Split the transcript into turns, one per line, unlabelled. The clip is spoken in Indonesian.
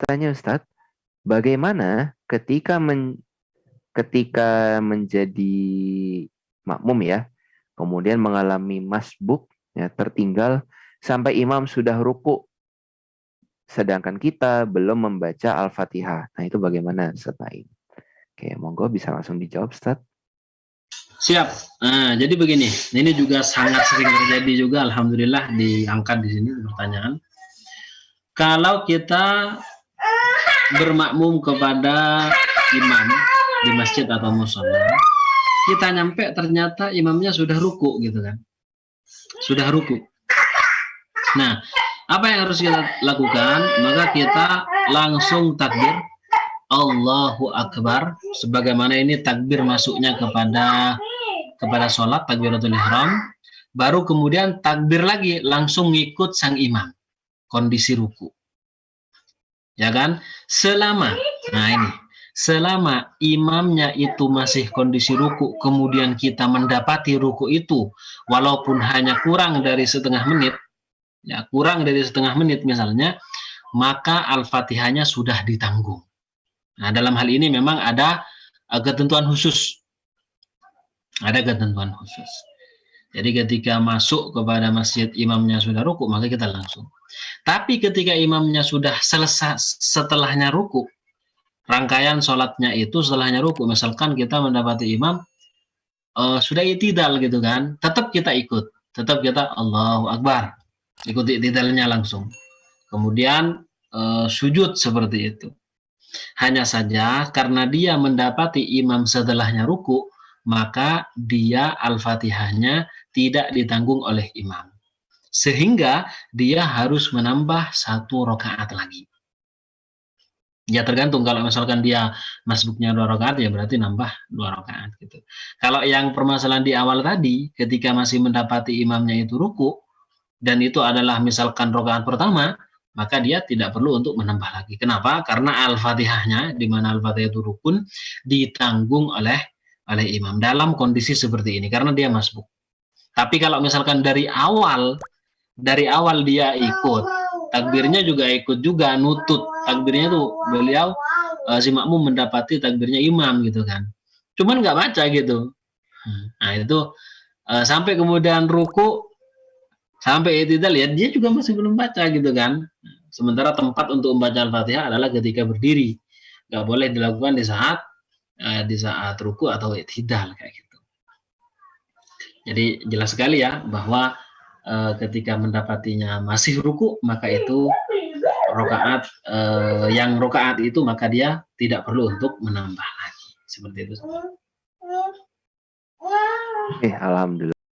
tanya Ustadz, bagaimana ketika menjadi makmum ya, kemudian mengalami masbuk, ya, tertinggal sampai imam sudah ruku, sedangkan kita belum membaca Al-Fatihah. Nah, itu bagaimana Ustadz Naim? Oke, monggo bisa langsung dijawab, Ustadz.
Siap. Nah, jadi begini, ini juga sangat sering terjadi juga, alhamdulillah diangkat di sini pertanyaan. Kalau kita bermakmum kepada imam di masjid atau musola, kita nyampe ternyata imamnya sudah ruku gitu kan, sudah ruku. Nah, apa yang harus kita lakukan? Maka kita langsung takbir Allahu Akbar, sebagaimana ini takbir masuknya kepada sholat, takbiratul ihram. Baru kemudian takbir lagi, langsung ngikut sang imam kondisi ruku, ya kan? Selama imamnya itu masih kondisi ruku, kemudian kita mendapati ruku itu walaupun hanya kurang dari setengah menit, ya kurang dari setengah menit misalnya, maka Al-Fatihahnya sudah ditanggung. Nah, dalam hal ini memang ada ketentuan khusus. Ada ketentuan khusus. Jadi ketika masuk kepada masjid imamnya sudah ruku, maka kita langsung. Tapi ketika imamnya sudah selesai setelahnya ruku, rangkaian sholatnya itu setelahnya ruku, misalkan kita mendapati imam sudah i'tidal gitu kan, tetap kita ikut. Tetap kita Allahu Akbar. Ikuti i'tidalnya langsung. Kemudian sujud seperti itu. Hanya saja karena dia mendapati imam setelahnya ruku, maka dia Al-Fatihahnya tidak ditanggung oleh imam. Sehingga dia harus menambah 1 rakaat lagi. Ya tergantung, kalau misalkan dia masbuknya 2 rakaat, ya berarti nambah 2 rakaat gitu. Kalau yang permasalahan di awal tadi, ketika masih mendapati imamnya itu ruku, dan itu adalah misalkan rakaat pertama, maka dia tidak perlu untuk menambah lagi. Kenapa? Karena Al-Fatihahnya, di mana Al-Fatihah itu rukun, ditanggung oleh imam dalam kondisi seperti ini, karena dia masbuk. Tapi kalau misalkan dari awal dia ikut, takbirnya juga ikut juga, nutut takbirnya tuh beliau si makmum mendapati takbirnya imam gitu kan, cuman nggak baca gitu. Nah itu sampai kemudian ruku, sampai i'tidal, ya dia juga masih belum baca gitu kan. Sementara tempat untuk membaca Al-Fatihah adalah ketika berdiri, nggak boleh dilakukan di saat ruku atau i'tidal kayak gitu. Jadi jelas sekali ya bahwa ketika mendapatinya masih ruku, maka itu rokaat yang rokaat itu maka dia tidak perlu untuk menambah lagi, seperti itu.
Alhamdulillah.